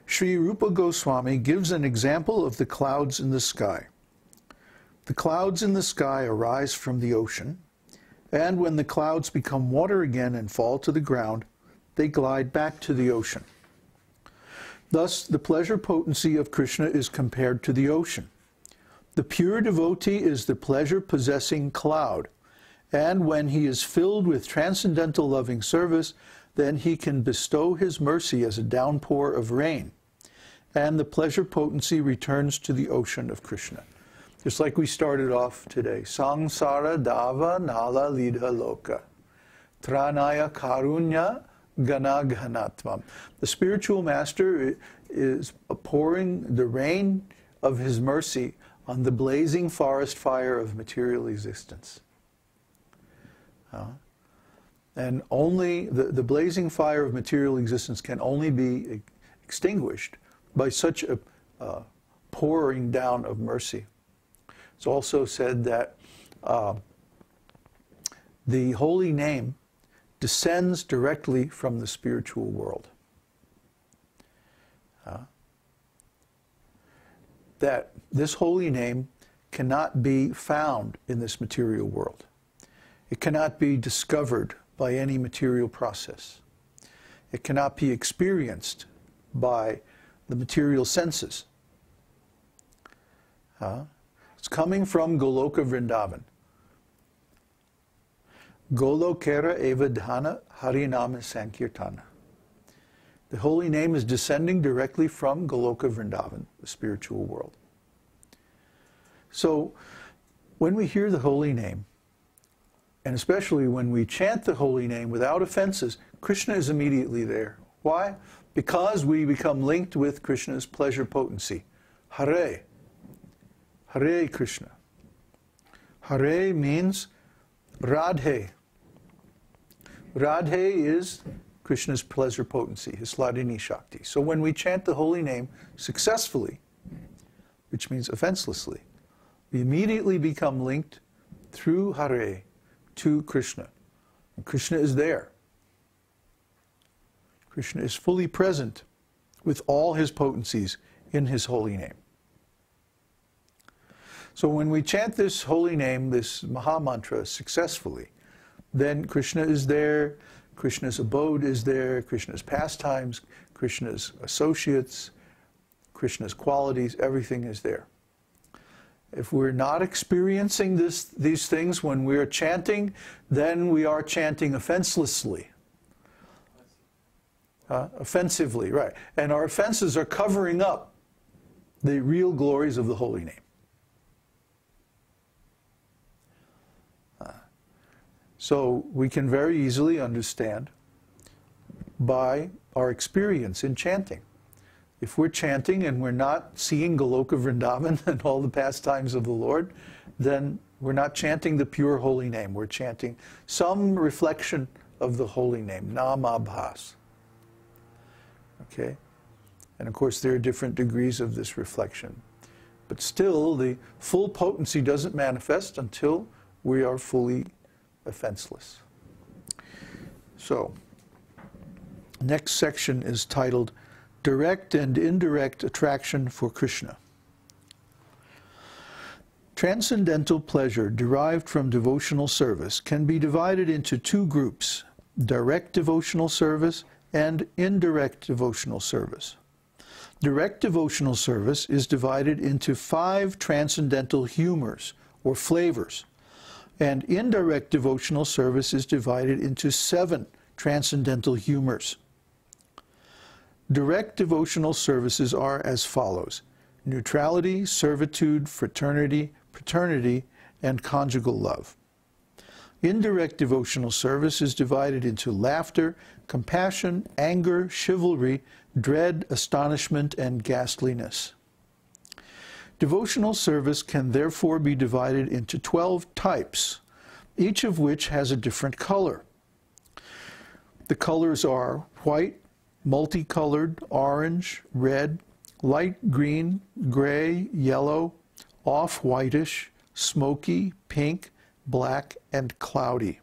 Sri Rupa Goswami gives an example of the clouds in the sky. The clouds in the sky arise from the ocean, and when the clouds become water again and fall to the ground, they glide back to the ocean. Thus, the pleasure potency of Krishna is compared to the ocean. The pure devotee is the pleasure-possessing cloud, and when he is filled with transcendental loving service, then he can bestow his mercy as a downpour of rain, and the pleasure potency returns to the ocean of Krishna. Just like we started off today. Sangsara dava nala lidha loka. Tranaya karunya gana ghanatvam. The spiritual master is pouring the rain of his mercy on the blazing forest fire of material existence. And only the blazing fire of material existence can only be extinguished by such a pouring down of mercy. It's also said that the holy name descends directly from the spiritual world. That this holy name cannot be found in this material world. It cannot be discovered by any material process. It cannot be experienced by the material senses. It's coming from Goloka Vrindavan. Golokera eva dhana harinama sankirtana. The holy name is descending directly from Goloka Vrindavan, the spiritual world. So, when we hear the holy name, and especially when we chant the holy name without offenses, Krishna is immediately there. Why? Because we become linked with Krishna's pleasure potency. Hare. Hare Krishna. Hare means Radhe. Radhe is Krishna's pleasure potency, his Hladini Shakti. So when we chant the holy name successfully, which means offenselessly, we immediately become linked through Hare to Krishna. And Krishna is there. Krishna is fully present with all his potencies in his holy name. So when we chant this holy name, this Maha Mantra successfully, then Krishna is there, Krishna's abode is there, Krishna's pastimes, Krishna's associates, Krishna's qualities, everything is there. If we're not experiencing these things when we're chanting, then we are chanting offenselessly. Offensively, right. And our offenses are covering up the real glories of the holy name. So we can very easily understand by our experience in chanting. If we're chanting and we're not seeing Goloka Vrindavan and all the pastimes of the Lord, then we're not chanting the pure holy name. We're chanting some reflection of the holy name, Namabhas. Okay? And of course there are different degrees of this reflection. But still, the full potency doesn't manifest until we are fully offenseless. So, next section is titled Direct and Indirect Attraction for Krishna. Transcendental pleasure derived from devotional service can be divided into two groups, direct devotional service and indirect devotional service. Direct devotional service is divided into 5 transcendental humors or flavors, and indirect devotional service is divided into 7 transcendental humors. Direct devotional services are as follows: neutrality, servitude, fraternity, paternity, and conjugal love. Indirect devotional service is divided into laughter, compassion, anger, chivalry, dread, astonishment, and ghastliness. Devotional service can therefore be divided into 12 types, each of which has a different color. The colors are white, multicolored, orange, red, light green, gray, yellow, off-whitish, smoky, pink, black, and cloudy.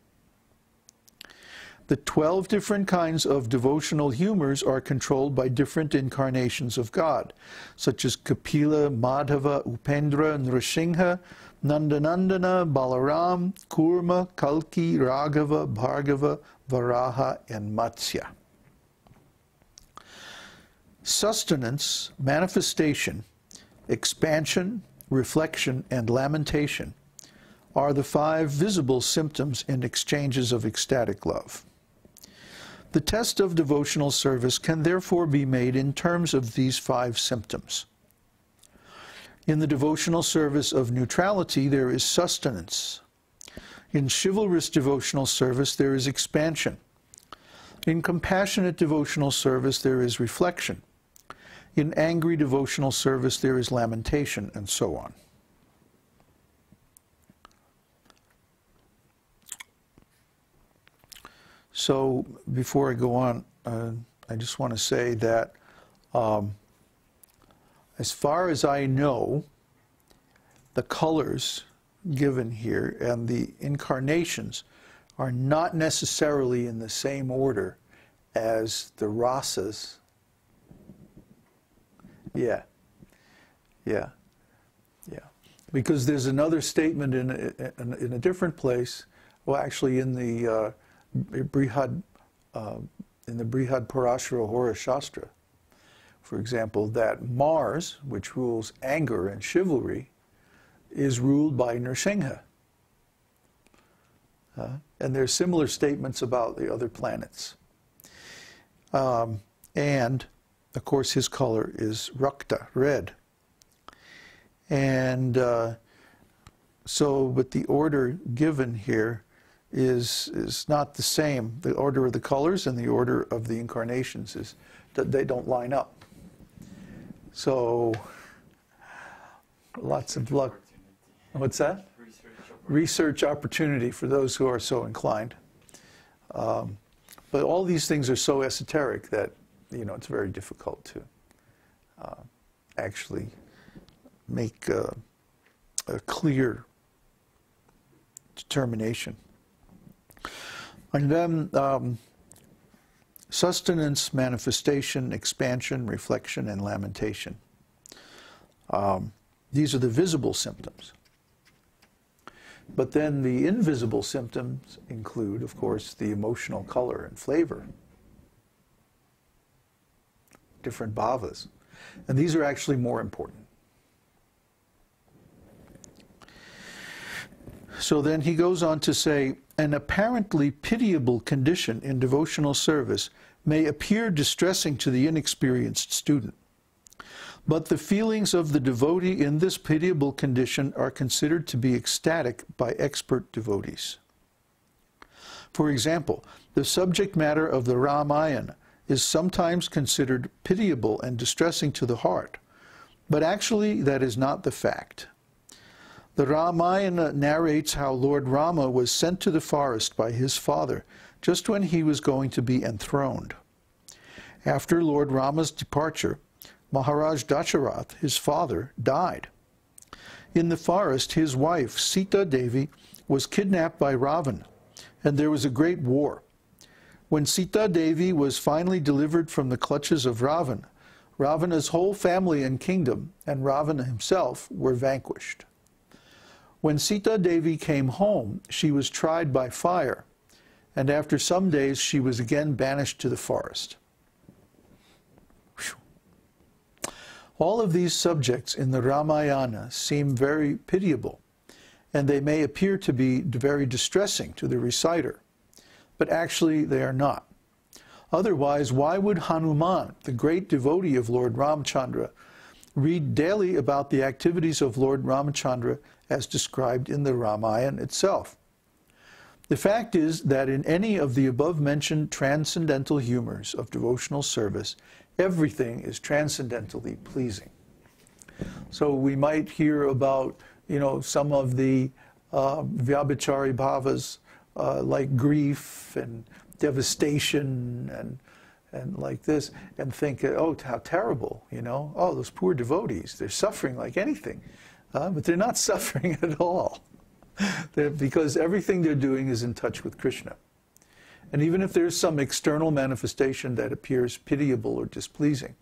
The 12 different kinds of devotional humors are controlled by different incarnations of God, such as Kapila, Madhava, Upendra, Nrsimha, Nandanandana, Balaram, Kurma, Kalki, Raghava, Bhargava, Varaha, and Matsya. Sustenance, manifestation, expansion, reflection, and lamentation are the 5 visible symptoms in exchanges of ecstatic love. The test of devotional service can therefore be made in terms of these 5 symptoms. In the devotional service of neutrality, there is sustenance. In chivalrous devotional service, there is expansion. In compassionate devotional service, there is reflection. In angry devotional service, there is lamentation, and so on. So, before I go on, I just want to say that as far as I know, the colors given here and the incarnations are not necessarily in the same order as the rasas. Yeah. Because there's another statement in a different place. Well, actually, in the Brihad Parashara Hora Shastra, for example, that Mars, which rules anger and chivalry, is ruled by Nrsimha. And there's similar statements about the other planets. And, of course, his color is Rakta, red. And but the order given here is not the same. The order of the colors and the order of the incarnations is that they don't line up. So, lots of luck. What's that? Research opportunity for those who are so inclined. But all these things are so esoteric that, it's very difficult to actually make a clear determination. And then sustenance, manifestation, expansion, reflection, and lamentation. These are the visible symptoms. But then the invisible symptoms include, of course, the emotional color and flavor, different bhavas. And these are actually more important. So then he goes on to say, an apparently pitiable condition in devotional service may appear distressing to the inexperienced student. But the feelings of the devotee in this pitiable condition are considered to be ecstatic by expert devotees. For example, the subject matter of the Ramayana is sometimes considered pitiable and distressing to the heart, but actually that is not the fact. The Ramayana narrates how Lord Rama was sent to the forest by his father just when he was going to be enthroned. After Lord Rama's departure, Maharaj Dasharath, his father, died. In the forest, his wife, Sita Devi, was kidnapped by Ravana, and there was a great war. When Sita Devi was finally delivered from the clutches of Ravana, Ravana's whole family and kingdom, and Ravana himself, were vanquished. When Sita Devi came home, she was tried by fire, and after some days she was again banished to the forest. All of these subjects in the Ramayana seem very pitiable, and they may appear to be very distressing to the reciter, but actually they are not. Otherwise, why would Hanuman, the great devotee of Lord Ramchandra, read daily about the activities of Lord Ramchandra as described in the Ramayana itself? The fact is that in any of the above-mentioned transcendental humors of devotional service, everything is transcendentally pleasing. So we might hear about, some of the vyabhichari bhavas like grief and devastation and like this, and think, oh, how terrible, oh, those poor devotees, they're suffering like anything. But they're not suffering at all. Because everything they're doing is in touch with Krishna. And even if there's some external manifestation that appears pitiable or displeasing,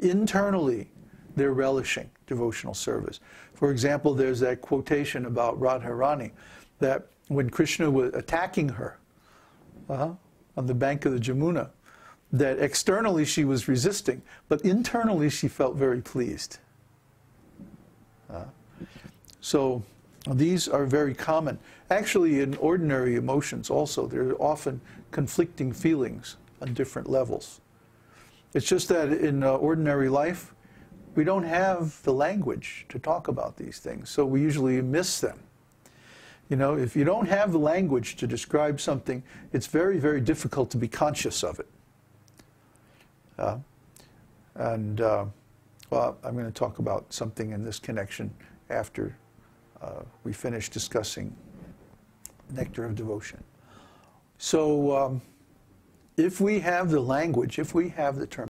internally they're relishing devotional service. For example, there's that quotation about Radharani, that when Krishna was attacking her on the bank of the Jamuna, that externally she was resisting, but internally she felt very pleased. So these are very common. Actually, in ordinary emotions also, there are often conflicting feelings on different levels. It's just that in ordinary life, we don't have the language to talk about these things, so we usually miss them. You know, if you don't have the language to describe something, it's very, very difficult to be conscious of it. Well, I'm going to talk about something in this connection after we finish discussing Nectar of Devotion. So if we have the language, if we have the term